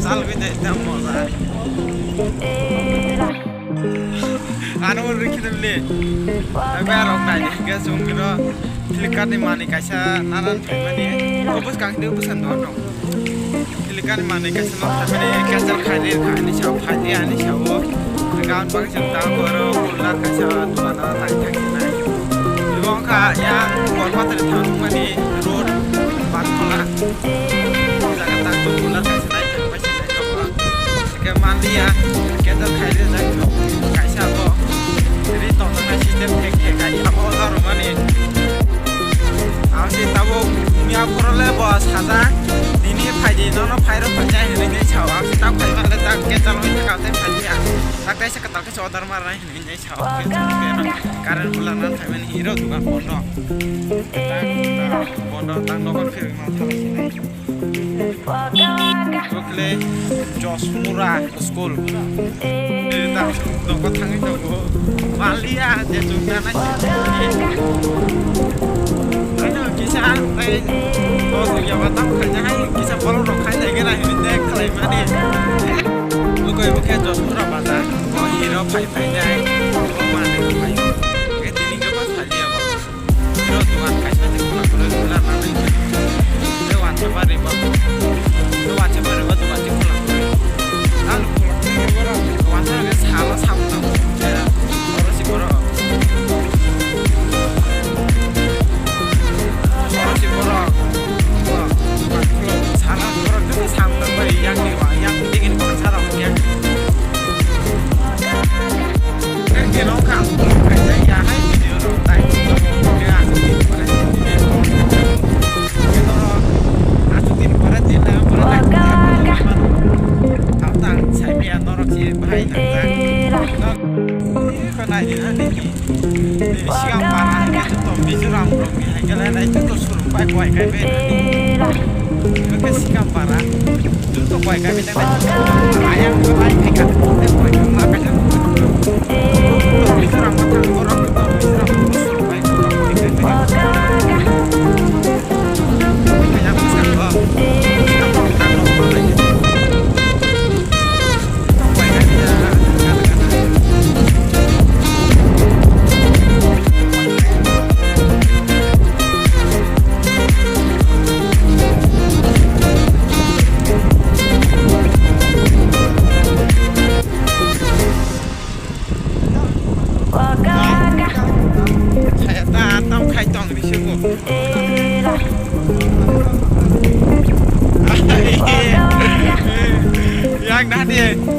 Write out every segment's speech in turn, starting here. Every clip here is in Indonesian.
Sal gitu itu moza. Anu rikirim le. Tapi orang kaji gak sungguh Filikan di mana kaisa naran family. Ubus kang dia ubusan doang. Filikan di mana kaisa naran family kaisa kadir kani siapa kaji ani siapa. Kawan bang cinta baru pulang kaisa tuan orang tanya kina. Ibu kak ya korban terjatuh mana road Bangkola. Kita kata pulang kaisa naik kaisa naik apa. Sekarang dia kita kadir naik kaisa apa. Jadi tontonan sistem kayak kaji apa orang mana. Aku tahu punya korole bos ada ini pagi nono payro panjang ini caw aku tahu pagi malah tak kita loh ini kau teh pagi ya tak teh seketal ke saudara marah ini caw karena bulanan family hero juga bondo bondo tang nokon film masalah sini oke Josmura school ini tak nokon tangi tuh Malia dia juga nanti kisah oh ya batang kayaknya kisah kalau orang kaya gini lah ini dek kalau mana lu kau ibu kayak jos murah bata oh hero pai pai deh oh mana pai kayak ini gak pas aja ya bang hero tuan kasih aja pulang pulang nanti itu wajib bari bang itu wajib bari bang tuh wajib pulang lalu pulang wajib lagi salah sama ya orang sih orang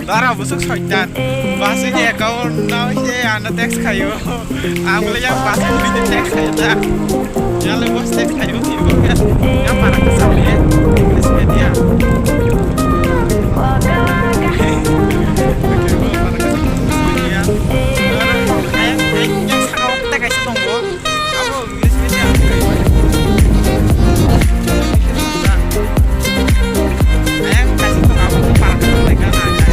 Darah busuk soitan, bahasanya kau nawi sih anda teks kayu, aku lihat bahasa ini teks aja, yang lebih teks kayu itu kan, yang mana kesannya Inggris media. Yang sangat teks kayu tunggu, aku Inggris media kayu. Yang kasih tunggu aku tuh para mereka nanya.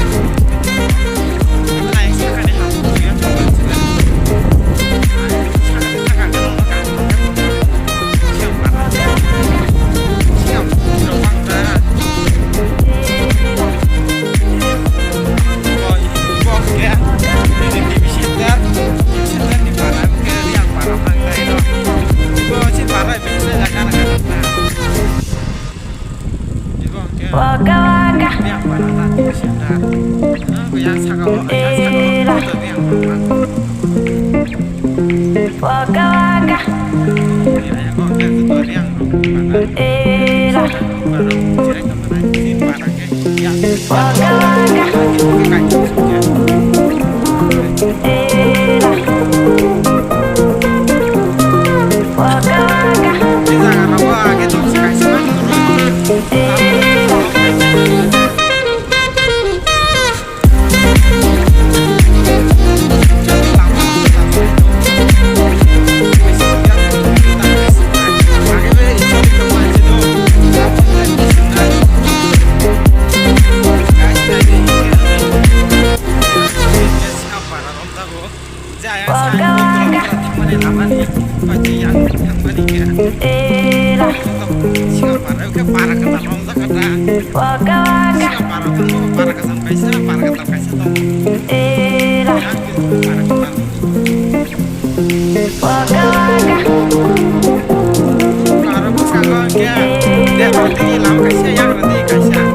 Siapa para kata barang tuh barang kesan kaisa barang ketan kaisa tuh ya gitu barang ketan kalau bos kagak dia berarti lama kaisa yang berarti kaisa yang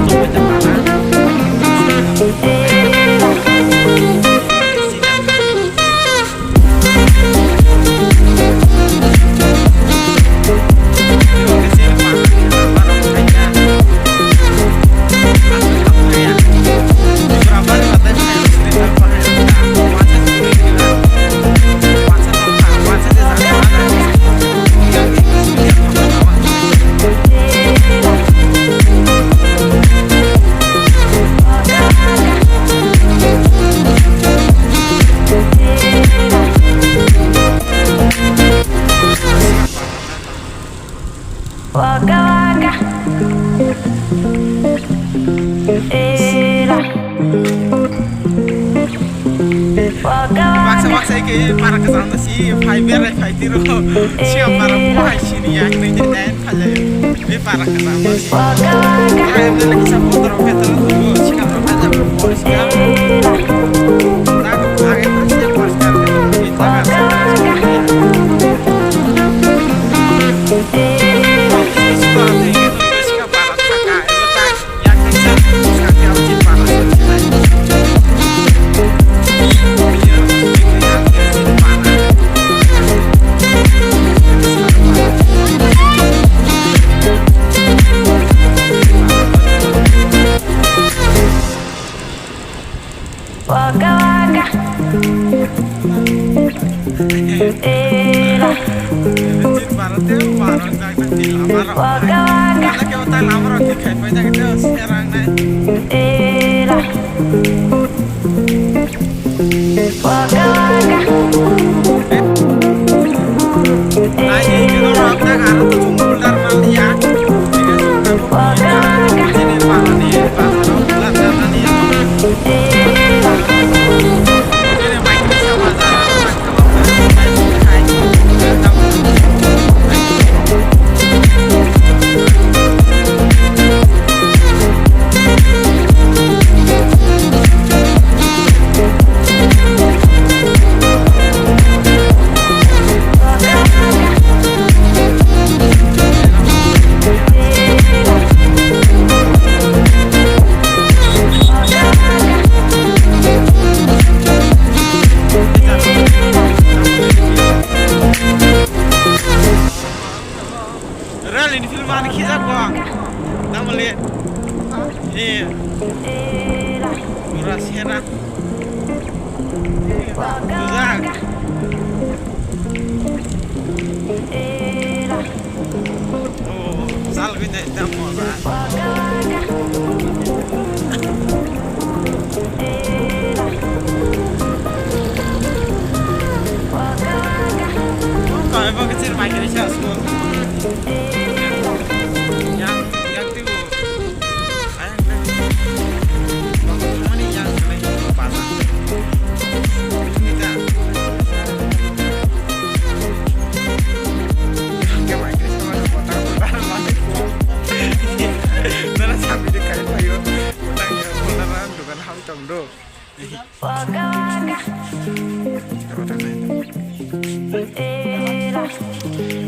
coba jembatan Maksa-maksa ini para kesana sih, fiber, fiber, siapa para buah sini ya, ini jadi aja ini para kesana sih. Orang yang lagi sapu trompet terus, siapa aja berbuat sekarang. Nah, lagi masih berbuat sekarang, kita kan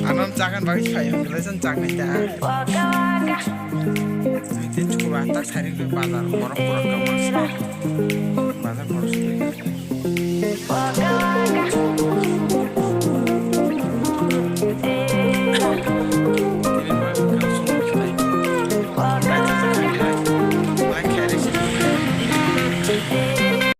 Anom jangan bagi saya, gelasan jangan dah. Itu cukup atas hari ke pasar, orang-orang kamu.